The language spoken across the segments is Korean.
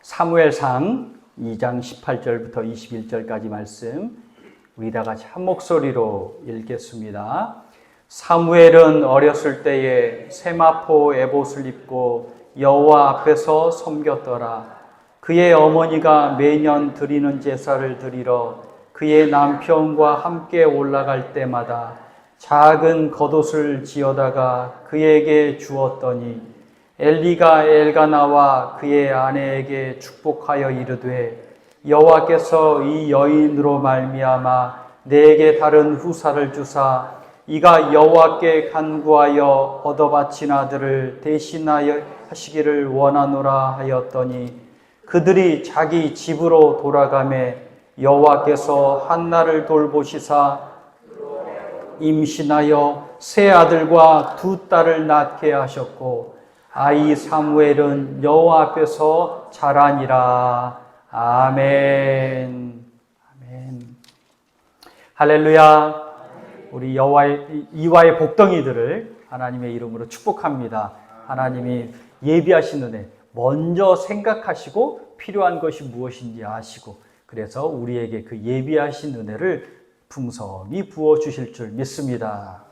사무엘상 2장 18절부터 21절까지 말씀 우리 다 같이 한 목소리로 읽겠습니다. 사무엘은 어렸을 때에 세마포 에봇을 입고 여호와 앞에서 섬겼더라. 그의 어머니가 매년 드리는 제사를 드리러 그의 남편과 함께 올라갈 때마다 작은 겉옷을 지어다가 그에게 주었더니 엘리가 엘가나와 그의 아내에게 축복하여 이르되 여호와께서 이 여인으로 말미암아 내게 다른 후사를 주사 이가 여호와께 간구하여 얻어바친 아들을 대신하여 하시기를 원하노라 하였더니 그들이 자기 집으로 돌아가매 여호와께서 한나를 돌보시사 임신하여 세 아들과 두 딸을 낳게 하셨고 아이 사무엘은 여호와 앞에서 자라니라. 아멘. 아멘. 할렐루야. 우리 이와의 복덩이들을 하나님의 이름으로 축복합니다. 하나님이 예비하신 은혜 먼저 생각하시고 필요한 것이 무엇인지 아시고 그래서 우리에게 그 예비하신 은혜를 풍성히 부어주실 줄 믿습니다.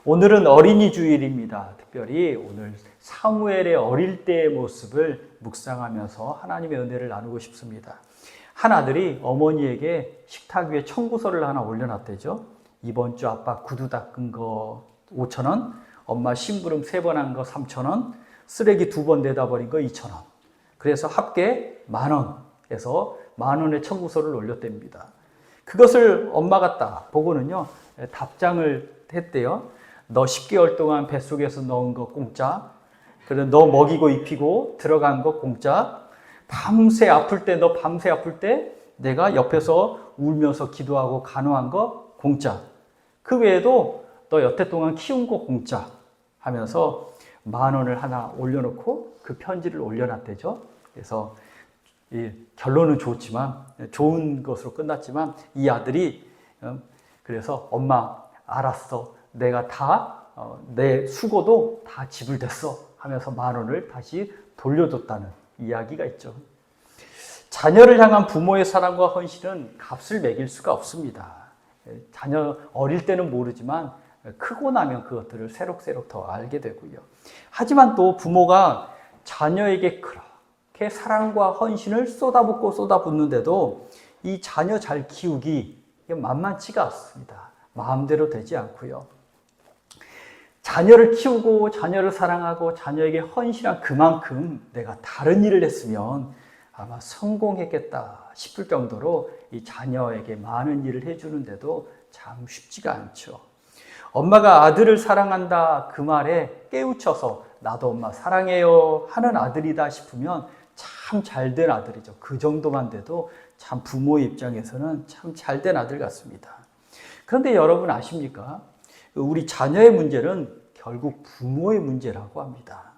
오늘은 어린이 주일입니다. 특별히 오늘 사무엘의 어릴 때의 모습을 묵상하면서 하나님의 은혜를 나누고 싶습니다. 한 아들이 어머니에게 식탁 위에 청구서를 하나 올려놨대죠. 이번 주 아빠 구두 닦은 거 5,000원, 엄마 심부름 3번 한 거 3,000원, 쓰레기 2번 내다 버린 거 2,000원. 그래서 합계 10,000원 해서 10,000원의 청구서를 올렸답니다. 그것을 엄마가 딱 보고는요, 답장을 했대요. 너 10개월 동안 뱃속에서 넣은 거 공짜. 그리고 너 먹이고 입히고 들어간 거 공짜. 밤새 아플 때, 너 밤새 아플 때 내가 옆에서 울면서 기도하고 간호한 거 공짜. 그 외에도 너 여태 동안 키운 거 공짜 하면서 10,000원을 하나 올려놓고 그 편지를 올려놨대죠. 그래서 이 결론은 좋은 것으로 끝났지만 이 아들이 그래서 엄마 알았어. 내가 내 수고도 다 지불됐어 하면서 10,000원을 다시 돌려줬다는 이야기가 있죠. 자녀를 향한 부모의 사랑과 헌신은 값을 매길 수가 없습니다. 자녀 어릴 때는 모르지만 크고 나면 그것들을 새록새록 더 알게 되고요. 하지만 또 부모가 자녀에게 그렇게 사랑과 헌신을 쏟아붓는데도 이 자녀 잘 키우기 만만치가 않습니다. 마음대로 되지 않고요. 자녀를 키우고 자녀를 사랑하고 자녀에게 헌신한 그만큼 내가 다른 일을 했으면 아마 성공했겠다 싶을 정도로 이 자녀에게 많은 일을 해주는데도 참 쉽지가 않죠. 엄마가 아들을 사랑한다 그 말에 깨우쳐서 나도 엄마 사랑해요 하는 아들이다 싶으면 참 잘된 아들이죠. 그 정도만 돼도 참 부모의 입장에서는 참 잘된 아들 같습니다. 그런데 여러분 아십니까? 우리 자녀의 문제는 결국 부모의 문제라고 합니다.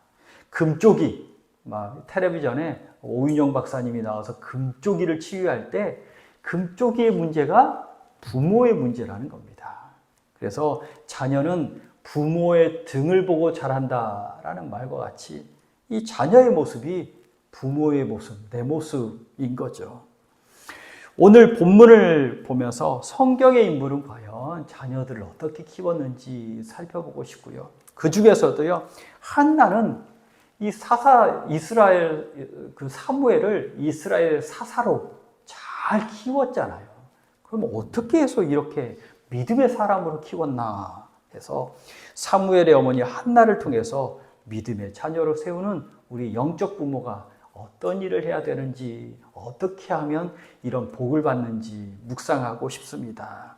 금쪽이, 텔레비전에 오윤영 박사님이 나와서 금쪽이를 치유할 때 금쪽이의 문제가 부모의 문제라는 겁니다. 그래서 자녀는 부모의 등을 보고 자란다라는 말과 같이 이 자녀의 모습이 부모의 모습, 내 모습인 거죠. 오늘 본문을 보면서 성경의 인물은 과연 자녀들을 어떻게 키웠는지 살펴보고 싶고요. 그 중에서도요, 한나는 이 이스라엘 사무엘을 이스라엘 사사로 잘 키웠잖아요. 그럼 어떻게 해서 이렇게 믿음의 사람으로 키웠나 해서 사무엘의 어머니 한나를 통해서 믿음의 자녀로 세우는 우리 영적 부모가 어떤 일을 해야 되는지, 어떻게 하면 이런 복을 받는지 묵상하고 싶습니다.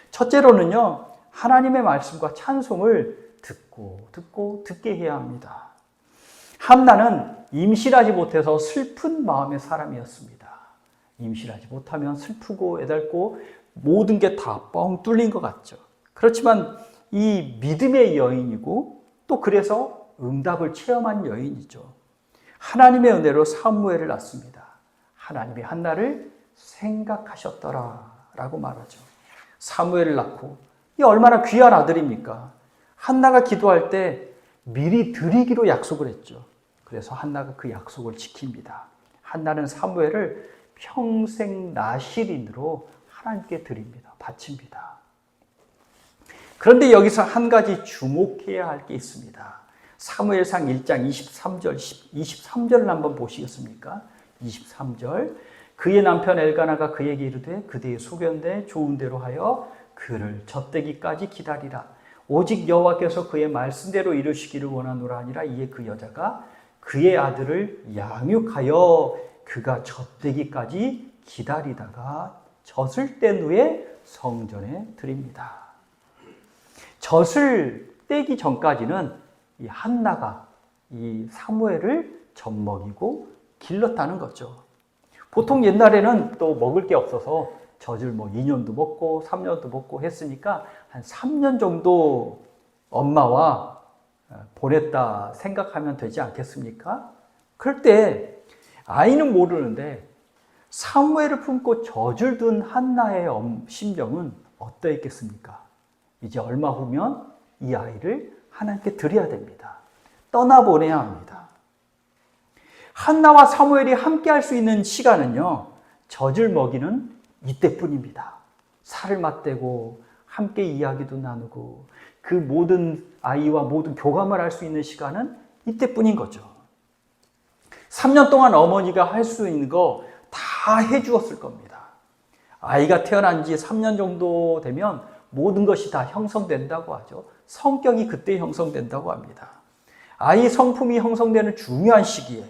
첫째로는요, 하나님의 말씀과 찬송을 듣게 해야 합니다. 한나는 임신하지 못해서 슬픈 마음의 사람이었습니다. 임신하지 못하면 슬프고 애달고 모든 게 다 뻥 뚫린 것 같죠. 그렇지만 이 믿음의 여인이고 또 그래서 응답을 체험한 여인이죠. 하나님의 은혜로 사무엘을 낳습니다. 하나님이 한나를 생각하셨더라라고 말하죠. 사무엘을 낳고 이 얼마나 귀한 아들입니까? 한나가 기도할 때 미리 드리기로 약속을 했죠. 그래서 한나가 그 약속을 지킵니다. 한나는 사무엘을 평생 나실인으로 하나님께 드립니다. 바칩니다. 그런데 여기서 한 가지 주목해야 할 게 있습니다. 사무엘상 1장 23절을 한번 보시겠습니까? 23절. 그의 남편 엘가나가 그에게 이르되 그대의 소견대 좋은 대로 하여 그를 젖되기까지 기다리라. 오직 여호와께서 그의 말씀대로 이루시기를 원하노라 하니라. 이에 그 여자가 그의 아들을 양육하여 그가 젖되기까지 기다리다가 젖을 뗀 후에 성전에 드립니다. 젖을 떼기 전까지는 이 한나가 이 사무엘을 젖먹이고 길렀다는 거죠. 보통 옛날에는 또 먹을 게 없어서 젖을 뭐 2년도 먹고 3년도 먹고 했으니까 한 3년 정도 엄마와 보냈다 생각하면 되지 않겠습니까? 그럴 때 아이는 모르는데 사무엘을 품고 젖을 둔 한나의 심정은 어떠했겠습니까? 이제 얼마 후면 이 아이를 하나님께 드려야 됩니다. 떠나보내야 합니다. 한나와 사무엘이 함께 할 수 있는 시간은요, 젖을 먹이는 이때뿐입니다. 살을 맞대고 함께 이야기도 나누고 그 모든 아이와 모든 교감을 할 수 있는 시간은 이때뿐인 거죠. 3년 동안 어머니가 할 수 있는 거 다 해주었을 겁니다. 아이가 태어난 지 3년 정도 되면 모든 것이 다 형성된다고 하죠. 성격이 그때 형성된다고 합니다. 아이 성품이 형성되는 중요한 시기에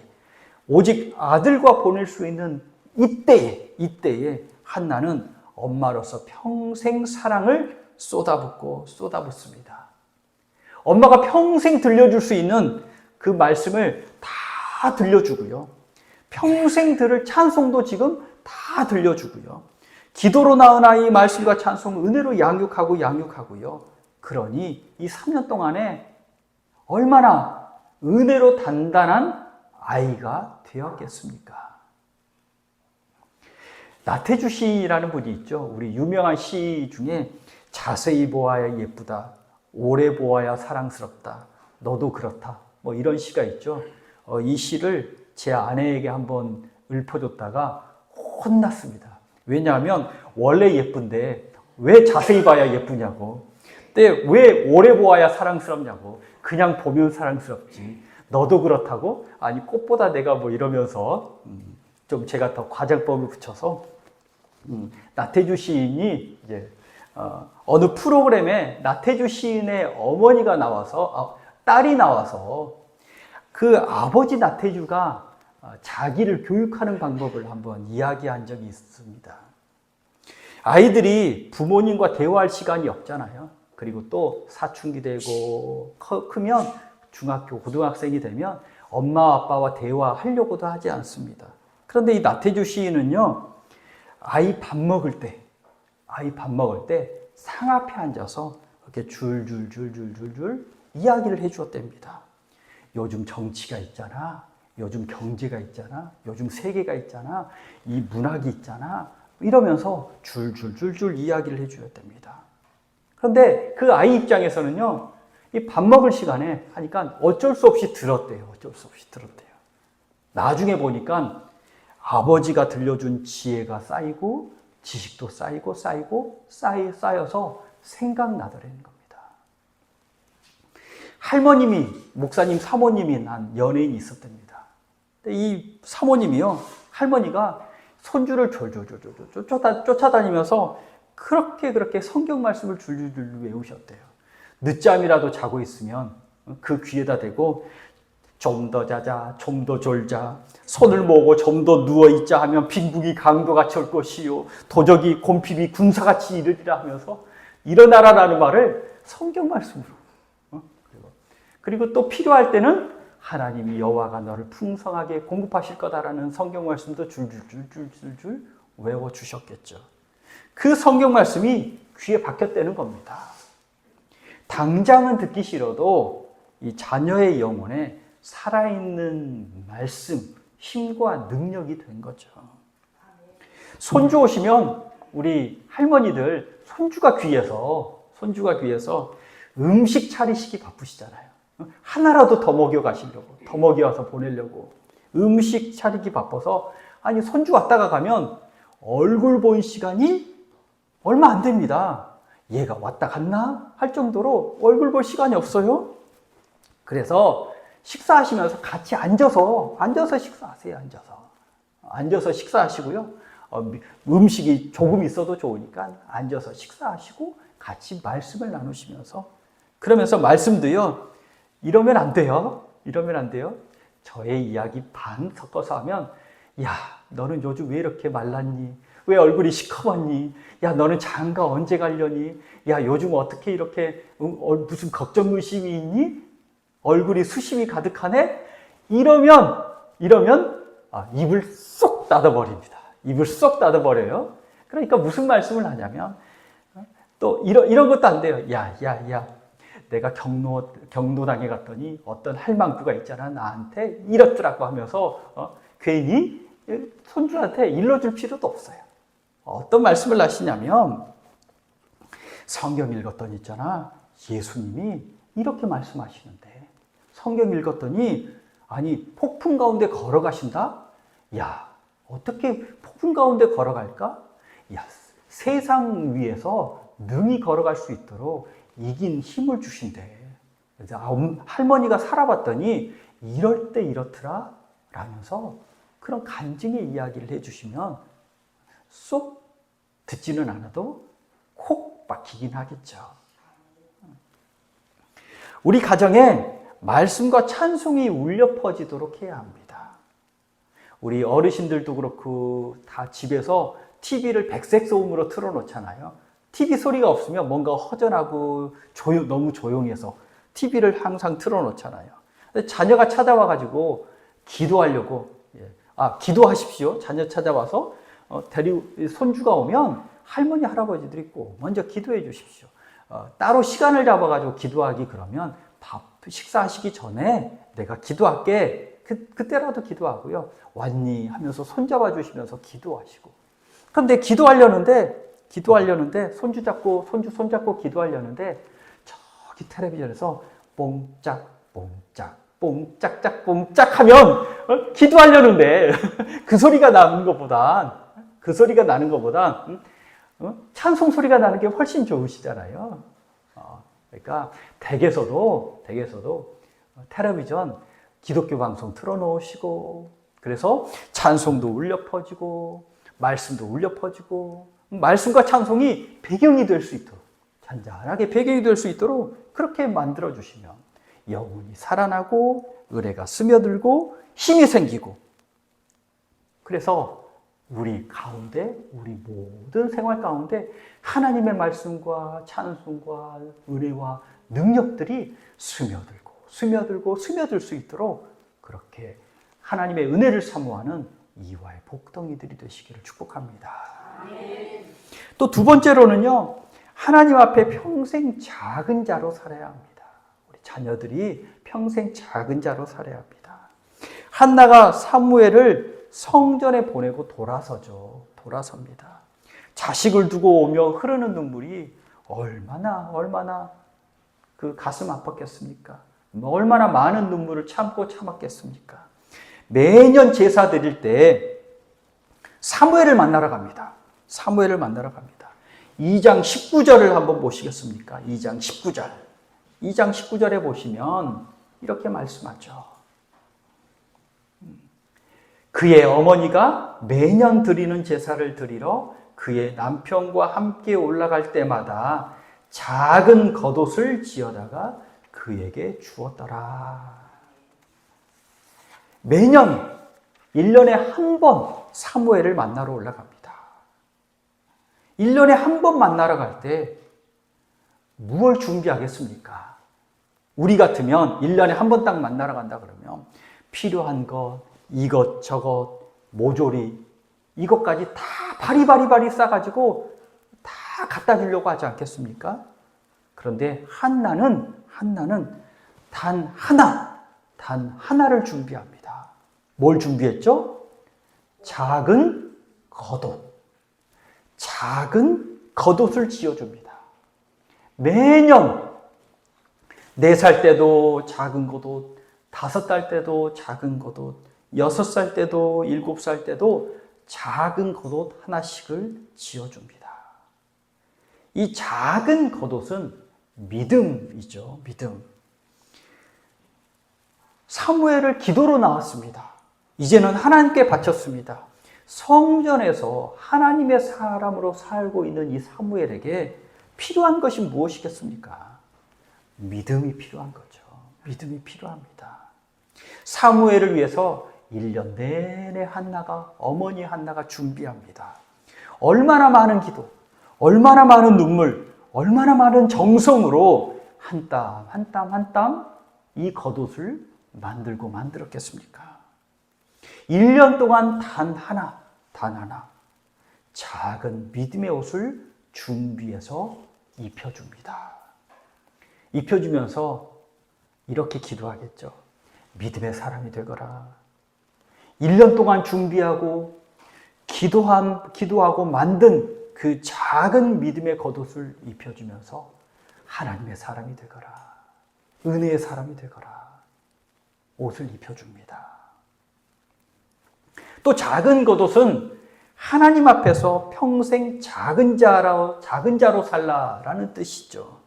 오직 아들과 보낼 수 있는 이때에 한나는 엄마로서 평생 사랑을 쏟아붓습니다. 엄마가 평생 들려줄 수 있는 그 말씀을 다 들려주고요. 평생 들을 찬송도 지금 다 들려주고요. 기도로 낳은 아이 말씀과 찬송 은혜로 양육하고요. 그러니 이 3년 동안에 얼마나 은혜로 단단한 아이가 되었겠습니까? 나태주 시라는 분이 있죠. 우리 유명한 시 중에 자세히 보아야 예쁘다, 오래 보아야 사랑스럽다, 너도 그렇다, 뭐 이런 시가 있죠. 이 시를 제 아내에게 한번 읊어줬다가 혼났습니다. 왜냐하면 원래 예쁜데 왜 자세히 봐야 예쁘냐고, 근데 왜 오래 보아야 사랑스럽냐고, 그냥 보면 사랑스럽지 너도 그렇다고? 아니 꽃보다 내가 뭐 이러면서 좀 제가 더 과장법을 붙여서 나태주 시인이 이제 어느 프로그램에 나태주 시인의 어머니가 나와서 딸이 나와서 그 아버지 나태주가 자기를 교육하는 방법을 한번 이야기한 적이 있습니다. 아이들이 부모님과 대화할 시간이 없잖아요. 그리고 또 사춘기 되고 크면 중학교, 고등학생이 되면 엄마 아빠와 대화하려고도 하지 않습니다. 그런데 이 나태주 시인은요, 아이 밥 먹을 때 상 앞에 앉아서 이렇게 줄줄줄줄줄줄 이야기를 해주었답니다. 요즘 정치가 있잖아, 요즘 경제가 있잖아, 요즘 세계가 있잖아, 이 문학이 있잖아, 이러면서 줄줄줄줄 이야기를 해주었답니다. 그런데 그 아이 입장에서는요, 이 밥 먹을 시간에 하니까 어쩔 수 없이 들었대요. 나중에 보니까 아버지가 들려준 지혜가 쌓이고 지식도 쌓여서 생각나더라는 겁니다. 할머님이, 목사님 사모님인 한 연예인이 있었답니다. 근데 이 사모님이요, 할머니가 손주를 졸졸졸 쫓아다니면서 그렇게 성경 말씀을 줄줄줄 외우셨대요. 늦잠이라도 자고 있으면 그 귀에다 대고 좀 더 자자, 좀 더 졸자, 손을 모으고 좀 더 누워있자 하면 빈국이 강도같이 올 것이요, 도적이 곰핍이 군사같이 이르리라 하면서 일어나라라는 말을 성경 말씀으로, 그리고 또 필요할 때는 하나님이 여호와가 너를 풍성하게 공급하실 거다라는 성경 말씀도 줄줄줄줄줄 외워주셨겠죠. 그 성경 말씀이 귀에 박혔다는 겁니다. 당장은 듣기 싫어도 이 자녀의 영혼에 살아있는 말씀, 힘과 능력이 된 거죠. 손주 오시면 우리 할머니들 손주가 귀해서 음식 차리시기 바쁘시잖아요. 하나라도 더 먹여 가시려고, 더 먹여와서 보내려고 음식 차리기 바빠서 아니 손주 왔다가 가면 얼굴 본 시간이 얼마 안 됩니다. 얘가 왔다 갔나 할 정도로 얼굴 볼 시간이 없어요. 그래서 식사하시면서 같이 앉아서 식사하세요. 앉아서 식사하시고요. 음식이 조금 있어도 좋으니까 앉아서 식사하시고 같이 말씀을 나누시면서, 그러면서 말씀도요, 이러면 안 돼요. 저의 이야기 반 섞어서 하면, 야, 너는 요즘 왜 이렇게 말랐니? 왜 얼굴이 시커멓니? 야, 너는 장가 언제 가려니? 야, 요즘 어떻게 이렇게 무슨 걱정 의심이 있니? 얼굴이 수심이 가득하네? 이러면 입을 쏙 닫아버립니다. 입을 쏙 닫아버려요. 그러니까 무슨 말씀을 하냐면, 또 이런 것도 안 돼요. 야, 내가 경로당에 갔더니 어떤 할망구가 있잖아. 나한테 이렇더라고 하면서 괜히 손주한테 일러줄 필요도 없어요. 어떤 말씀을 하시냐면, 성경 읽었더니 있잖아. 예수님이 이렇게 말씀하시는데, 성경 읽었더니 아니 폭풍 가운데 걸어가신다? 야, 어떻게 폭풍 가운데 걸어갈까? 야, 세상 위에서 능히 걸어갈 수 있도록 이긴 힘을 주신대. 그래서 할머니가 살아봤더니 이럴 때 이렇더라 라면서 그런 간증의 이야기를 해주시면 쏙 듣지는 않아도 콕 박히긴 하겠죠. 우리 가정에 말씀과 찬송이 울려 퍼지도록 해야 합니다. 우리 어르신들도 그렇고 다 집에서 TV를 백색 소음으로 틀어놓잖아요. TV 소리가 없으면 뭔가 허전하고 너무 조용해서 TV를 항상 틀어놓잖아요. 자녀가 찾아와가지고 기도하려고, 기도하십시오. 자녀 찾아와서 손주가 오면 할머니, 할아버지들이 꼭 먼저 기도해 주십시오. 따로 시간을 잡아가지고 기도하기 그러면 식사하시기 전에 내가 기도할게. 그때라도 기도하고요. 왔니? 하면서 손잡아 주시면서 기도하시고. 그런데 기도하려는데 손주 손잡고 기도하려는데 저기 텔레비전에서 뽕짝 하면 기도하려는데 그 소리가 나는 것보다 찬송 소리가 나는 게 훨씬 좋으시잖아요. 그러니까 댁에서도 텔레비전 기독교 방송 틀어놓으시고, 그래서 찬송도 울려 퍼지고 말씀도 울려 퍼지고 말씀과 찬송이 배경이 될 수 있도록, 잔잔하게 배경이 될 수 있도록 그렇게 만들어 주시면 영혼이 살아나고 의뢰가 스며들고 힘이 생기고, 그래서 우리 모든 생활 가운데 하나님의 말씀과 찬송과 은혜와 능력들이 스며들 수 있도록 그렇게 하나님의 은혜를 사모하는 이와의 복덩이들이 되시기를 축복합니다. 또 두 번째로는요, 하나님 앞에 평생 작은 자로 살아야 합니다. 우리 자녀들이 평생 작은 자로 살아야 합니다. 한나가 사무엘을 성전에 보내고 돌아섭니다. 자식을 두고 오며 흐르는 눈물이 얼마나 그 가슴 아팠겠습니까? 얼마나 많은 눈물을 참았겠습니까? 매년 제사 드릴 때 사무엘을 만나러 갑니다. 2장 19절을 한번 보시겠습니까? 2장 19절에 보시면 이렇게 말씀하죠. 그의 어머니가 매년 드리는 제사를 드리러 그의 남편과 함께 올라갈 때마다 작은 겉옷을 지어다가 그에게 주었더라. 매년 1년에 한 번 사무엘을 만나러 올라갑니다. 1년에 한 번 만나러 갈 때 무엇을 준비하겠습니까? 우리 같으면 1년에 한 번 딱 만나러 간다 그러면 필요한 것, 이것저것, 모조리 이것까지 다 바리바리 싸가지고 다 갖다 주려고 하지 않겠습니까? 그런데 한나는 단 하나를 준비합니다. 뭘 준비했죠? 작은 겉옷을 지어줍니다. 매년 4살 때도 작은 겉옷, 5살 때도 작은 겉옷, 6살 때도 7살 때도 작은 겉옷 하나씩을 지어줍니다. 이 작은 겉옷은 믿음이죠. 믿음. 사무엘을 기도로 나왔습니다. 이제는 하나님께 바쳤습니다. 성전에서 하나님의 사람으로 살고 있는 이 사무엘에게 필요한 것이 무엇이겠습니까? 믿음이 필요한 거죠. 믿음이 필요합니다. 사무엘을 위해서 1년 내내 어머니 한나가 준비합니다. 얼마나 많은 기도, 얼마나 많은 눈물, 얼마나 많은 정성으로 한 땀 한 땀 한 땀 이 겉옷을 만들었겠습니까? 1년 동안 단 하나 작은 믿음의 옷을 준비해서 입혀줍니다. 입혀주면서 이렇게 기도하겠죠. 믿음의 사람이 되거라. 1년 동안 준비하고 기도하고 만든 그 작은 믿음의 겉옷을 입혀주면서 하나님의 사람이 되거라. 은혜의 사람이 되거라. 옷을 입혀줍니다. 또 작은 겉옷은 하나님 앞에서 평생 작은 자로 살라라는 뜻이죠.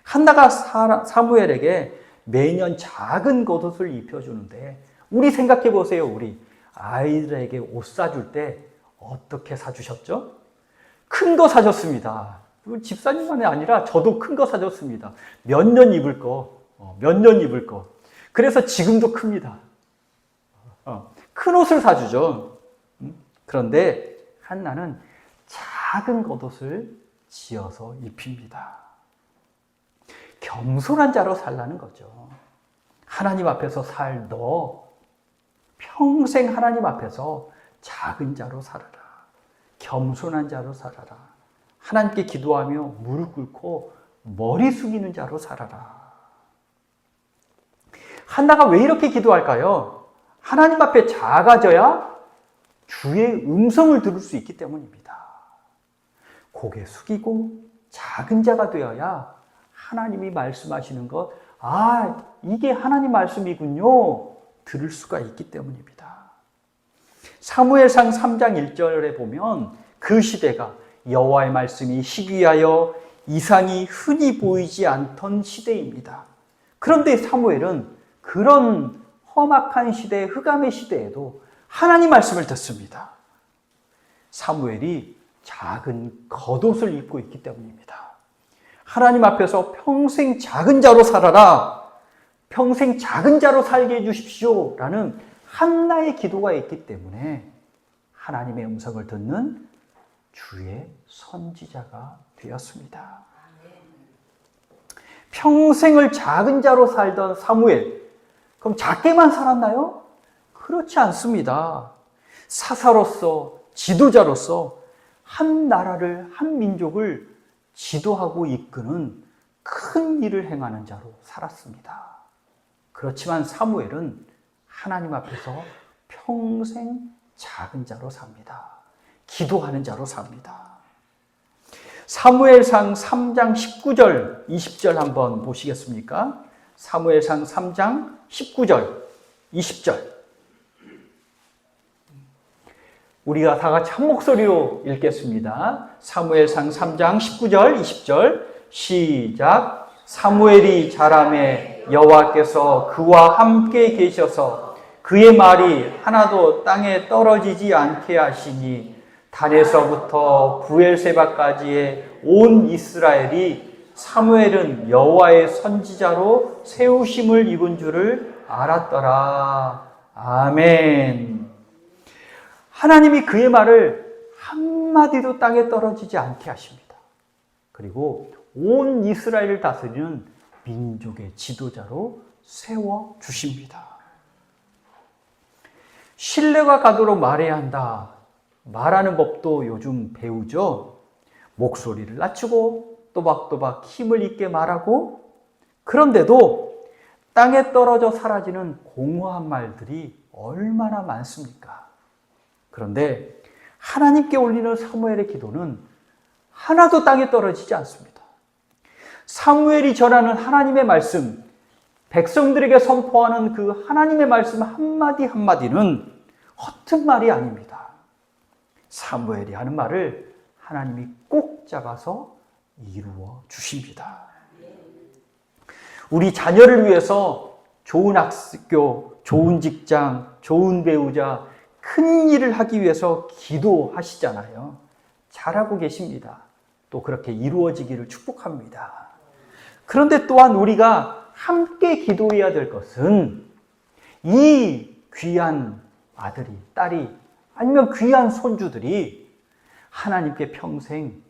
한나가 사무엘에게 매년 작은 겉옷을 입혀주는데 우리 생각해 보세요. 우리 아이들에게 옷 사줄 때 어떻게 사주셨죠? 큰 거 사줬습니다. 집사님만이 아니라 저도 큰 거 사줬습니다. 몇 년 입을 거. 그래서 지금도 큽니다. 큰 옷을 사주죠. 그런데 한나는 작은 겉옷을 지어서 입힙니다. 겸손한 자로 살라는 거죠. 하나님 앞에서 살 너 평생 하나님 앞에서 작은 자로 살아라. 겸손한 자로 살아라. 하나님께 기도하며 무릎 꿇고 머리 숙이는 자로 살아라. 한나가 왜 이렇게 기도할까요? 하나님 앞에 작아져야 주의 음성을 들을 수 있기 때문입니다. 고개 숙이고 작은 자가 되어야 하나님이 말씀하시는 것, 이게 하나님 말씀이군요. 들을 수가 있기 때문입니다. 사무엘상 3장 1절에 보면 그 시대가 여호와의 말씀이 희귀하여 이상이 흔히 보이지 않던 시대입니다. 그런데 사무엘은 그런 험악한 시대, 흑암의 시대에도 하나님 말씀을 듣습니다. 사무엘이 작은 겉옷을 입고 있기 때문입니다. 하나님 앞에서 평생 작은 자로 살아라. 평생 작은 자로 살게 해주십시오. 라는 한나의 기도가 있기 때문에 하나님의 음성을 듣는 주의 선지자가 되었습니다. 평생을 작은 자로 살던 사무엘, 그럼 작게만 살았나요? 그렇지 않습니다. 사사로서, 지도자로서 한 나라를, 한 민족을 지도하고 이끄는 큰 일을 행하는 자로 살았습니다. 그렇지만 사무엘은 하나님 앞에서 평생 작은 자로 삽니다. 기도하는 자로 삽니다. 사무엘상 3장 19절, 20절 한번 보시겠습니까? 사무엘상 3장 19절, 20절. 우리가 다 같이 한 목소리로 읽겠습니다. 사무엘상 3장 19절, 20절. 시작. 사무엘이 자라매 여호와께서 그와 함께 계셔서 그의 말이 하나도 땅에 떨어지지 않게 하시니 단에서부터 부엘세바까지의 온 이스라엘이 사무엘은 여호와의 선지자로 세우심을 입은 줄을 알았더라. 아멘. 하나님이 그의 말을 한마디도 땅에 떨어지지 않게 하십니다. 그리고 온 이스라엘을 다스리는 민족의 지도자로 세워주십니다. 신뢰가 가도록 말해야 한다. 말하는 법도 요즘 배우죠. 목소리를 낮추고 또박또박 힘을 있게 말하고, 그런데도 땅에 떨어져 사라지는 공허한 말들이 얼마나 많습니까? 그런데 하나님께 올리는 사무엘의 기도는 하나도 땅에 떨어지지 않습니다. 사무엘이 전하는 하나님의 말씀, 백성들에게 선포하는 그 하나님의 말씀 한마디 한마디는 허튼 말이 아닙니다. 사무엘이 하는 말을 하나님이 꼭 잡아서 이루어 주십니다. 우리 자녀를 위해서 좋은 학교, 좋은 직장, 좋은 배우자, 큰 일을 하기 위해서 기도하시잖아요. 잘하고 계십니다. 또 그렇게 이루어지기를 축복합니다. 그런데 또한 우리가 함께 기도해야 될 것은 이 귀한 아들이, 딸이, 아니면 귀한 손주들이 하나님께 평생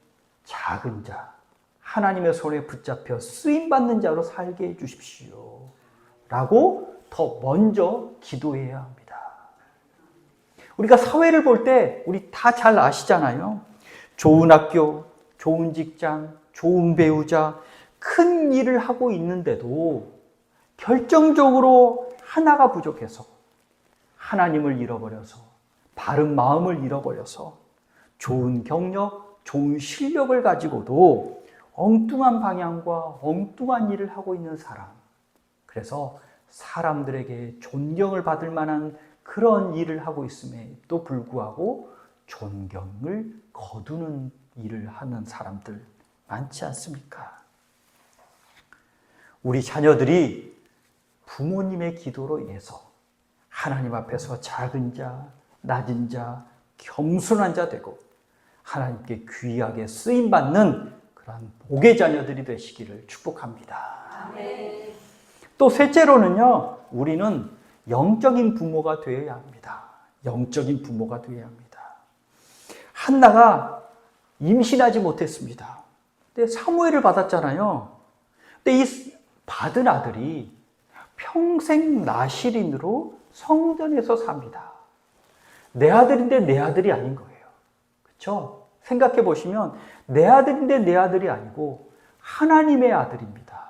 작은 자, 하나님의 손에 붙잡혀 쓰임받는 자로 살게 해주십시오. 라고 더 먼저 기도해야 합니다. 우리가 사회를 볼 때 우리 다 잘 아시잖아요. 좋은 학교, 좋은 직장, 좋은 배우자, 큰 일을 하고 있는데도 결정적으로 하나가 부족해서 하나님을 잃어버려서 바른 마음을 잃어버려서 좋은 경력, 좋은 실력을 가지고도 엉뚱한 방향과 엉뚱한 일을 하고 있는 사람. 그래서 사람들에게 존경을 받을 만한 그런 일을 하고 있음에도 불구하고 존경을 거두는 일을 하는 사람들 많지 않습니까? 우리 자녀들이 부모님의 기도로 인해서 하나님 앞에서 작은 자, 낮은 자, 겸손한 자 되고 하나님께 귀하게 쓰임받는 그런 복의 자녀들이 되시기를 축복합니다. 아멘. 또 셋째로는요, 우리는 영적인 부모가 되어야 합니다. 영적인 부모가 되어야 합니다. 한나가 임신하지 못했습니다. 근데 사무엘을 받았잖아요. 근데 이 받은 아들이 평생 나실인으로 성전에서 삽니다. 내 아들인데 내 아들이 아닌 거예요. 그렇죠? 생각해 보시면 내 아들인데 내 아들이 아니고 하나님의 아들입니다.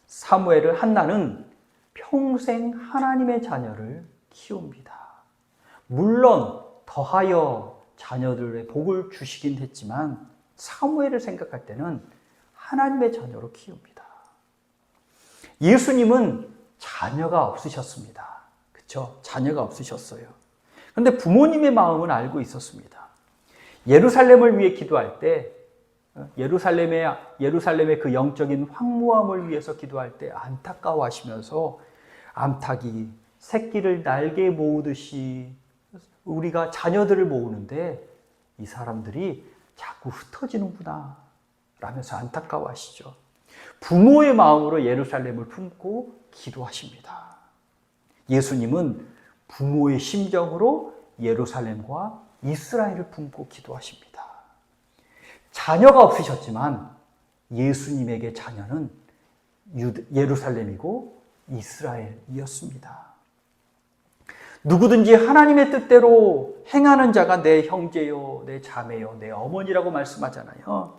사무엘을 한나는 평생 하나님의 자녀를 키웁니다. 물론 더하여 자녀들의 복을 주시긴 했지만 사무엘을 생각할 때는 하나님의 자녀로 키웁니다. 예수님은 자녀가 없으셨습니다. 그렇죠? 자녀가 없으셨어요. 그런데 부모님의 마음은 알고 있었습니다. 예루살렘을 위해 기도할 때 예루살렘의 그 영적인 황무함을 위해서 기도할 때 안타까워하시면서 암탉이 새끼를 날개에 모으듯이 우리가 자녀들을 모으는데 이 사람들이 자꾸 흩어지는구나 라면서 안타까워하시죠. 부모의 마음으로 예루살렘을 품고 기도하십니다. 예수님은 부모의 심정으로 예루살렘과 이스라엘을 품고 기도하십니다. 자녀가 없으셨지만 예수님에게 자녀는 예루살렘이고 이스라엘이었습니다. 누구든지 하나님의 뜻대로 행하는 자가 내 형제요, 내 자매요, 내 어머니라고 말씀하잖아요.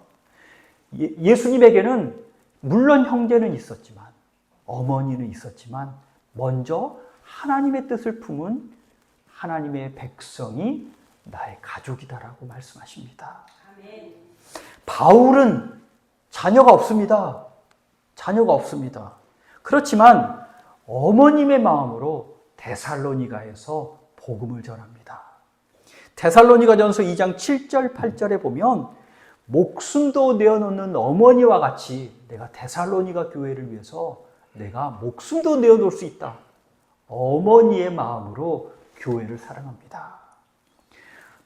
예수님에게는 물론 형제는 있었지만 어머니는 있었지만 먼저 하나님의 뜻을 품은 하나님의 백성이 나의 가족이다라고 말씀하십니다. 아멘. 바울은 자녀가 없습니다. 자녀가 없습니다. 그렇지만 어머님의 마음으로 데살로니가에서 복음을 전합니다. 데살로니가전서 2장 7절 8절에 보면 목숨도 내어놓는 어머니와 같이 내가 데살로니가 교회를 위해서 내가 목숨도 내어놓을 수 있다. 어머니의 마음으로 교회를 사랑합니다.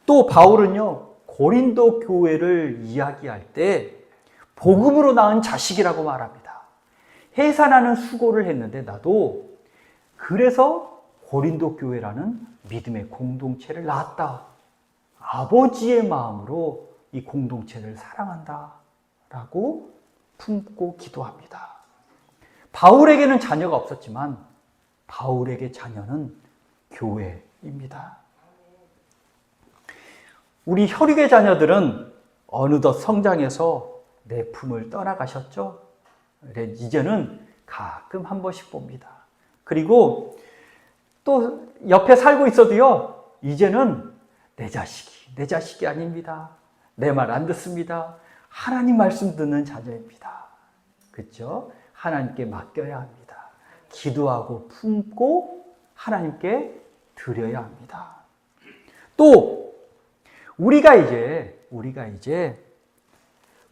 또 바울은요, 고린도 교회를 이야기할 때 복음으로 낳은 자식이라고 말합니다. 해산하는 수고를 했는데 나도 그래서 고린도 교회라는 믿음의 공동체를 낳았다. 아버지의 마음으로 이 공동체를 사랑한다 라고 품고 기도합니다. 바울에게는 자녀가 없었지만 바울에게 자녀는 교회입니다. 우리 혈육의 자녀들은 어느덧 성장해서 내 품을 떠나가셨죠? 이제는 가끔 한 번씩 봅니다. 그리고 또 옆에 살고 있어도요, 이제는 내 자식이 아닙니다. 내 말 안 듣습니다. 하나님 말씀 듣는 자녀입니다. 그렇죠? 하나님께 맡겨야 합니다. 기도하고 품고 하나님께 드려야 합니다. 또 우리가 이제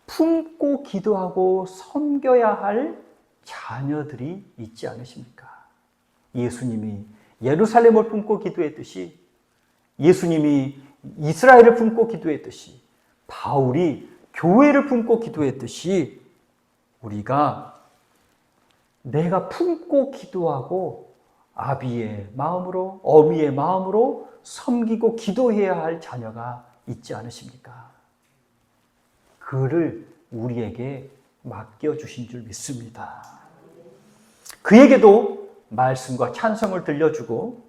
품고 기도하고 섬겨야 할 자녀들이 있지 않으십니까? 예수님이 예루살렘을 품고 기도했듯이, 예수님이 이스라엘을 품고 기도했듯이, 바울이 교회를 품고 기도했듯이, 우리가 내가 품고 기도하고 아비의 마음으로, 어미의 마음으로 섬기고 기도해야 할 자녀가 있지 않으십니까? 그를 우리에게 맡겨주신 줄 믿습니다. 그에게도 말씀과 찬성을 들려주고,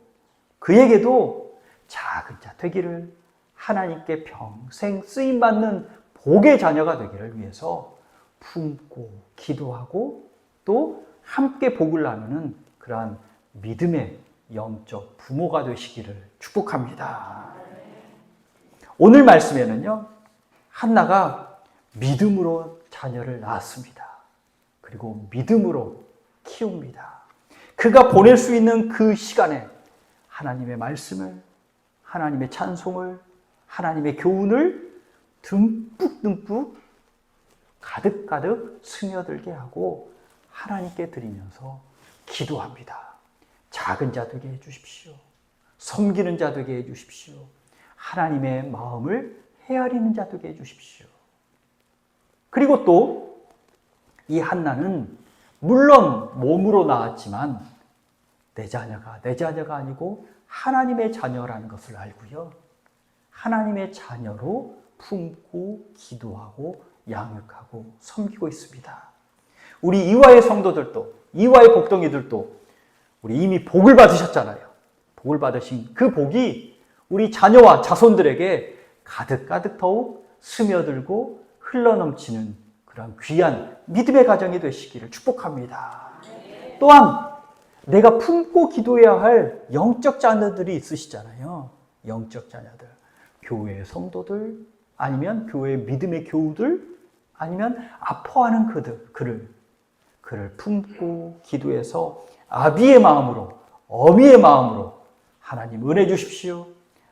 그에게도 작은 자 되기를, 하나님께 평생 쓰임받는 복의 자녀가 되기를 위해서 품고 기도하고 또 함께 복을 나누는 그러한 믿음의 영적 부모가 되시기를 축복합니다. 오늘 말씀에는요, 한나가 믿음으로 자녀를 낳았습니다. 그리고 믿음으로 키웁니다. 그가 보낼 수 있는 그 시간에 하나님의 말씀을, 하나님의 찬송을, 하나님의 교훈을 듬뿍듬뿍 가득가득 스며들게 하고 하나님께 드리면서 기도합니다. 작은 자 되게 해주십시오. 섬기는 자 되게 해주십시오. 하나님의 마음을 헤아리는 자 되게 해주십시오. 그리고 또 이 한나는 물론 몸으로 낳았지만 내 자녀가 아니고 하나님의 자녀라는 것을 알고요, 하나님의 자녀로 품고 기도하고 양육하고 섬기고 있습니다. 우리 이화의 성도들도, 이화의 복덩이들도 우리 이미 복을 받으셨잖아요. 복을 받으신 그 복이 우리 자녀와 자손들에게 가득가득 더욱 스며들고 흘러넘치는 그런 귀한 믿음의 가정이 되시기를 축복합니다. 또한 내가 품고 기도해야 할 영적 자녀들이 있으시잖아요. 영적 자녀들, 교회의 성도들, 아니면 교회의 믿음의 교우들, 아니면 아파하는 그를 품고 기도해서 아비의 마음으로, 어미의 마음으로 하나님 은혜 주십시오.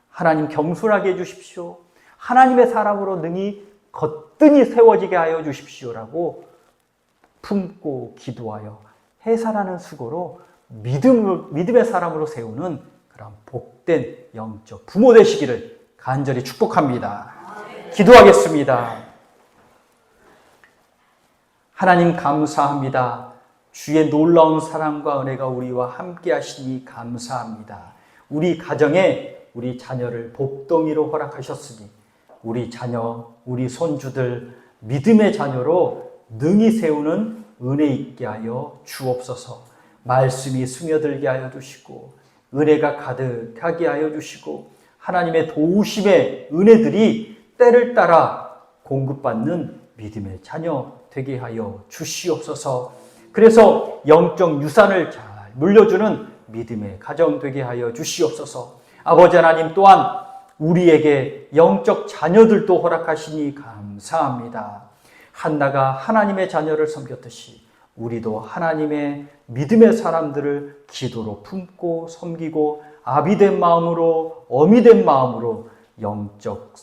하나님 겸손하게 해주십시오. 하나님의 사람으로 능히 거뜬히 세워지게 하여 주십시오라고 품고 기도하여 해산하는 수고로 믿음의 사람으로 세우는 그런 복된 영적 부모 되시기를 간절히 축복합니다. 기도하겠습니다. 하나님 감사합니다. 주의 놀라운 사랑과 은혜가 우리와 함께 하시니 감사합니다. 우리 가정에 우리 자녀를 복덩이로 허락하셨으니 우리 자녀, 우리 손주들 믿음의 자녀로 능히 세우는 은혜 있게 하여 주옵소서. 말씀이 스며들게 하여 주시고 은혜가 가득하게 하여 주시고 하나님의 도우심의 은혜들이 때를 따라 공급받는 믿음의 자녀 되게 하여 주시옵소서. 그래서 영적 유산을 잘 물려주는 믿음의 가정 되게 하여 주시옵소서. 아버지 하나님 또한 우리에게 영적 자녀들도 허락하시니 감사합니다. 한나가 하나님의 자녀를 섬겼듯이 우리도 하나님의 믿음의 사람들을 기도로 품고 섬기고 아비된 마음으로, 어미된 마음으로 영적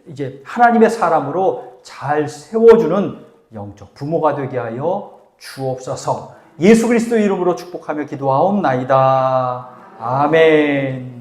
이제 하나님의 사람으로 잘 세워주는 영적 부모가 되게 하여 주옵소서. 예수 그리스도의 이름으로 축복하며 기도하옵나이다. 아멘.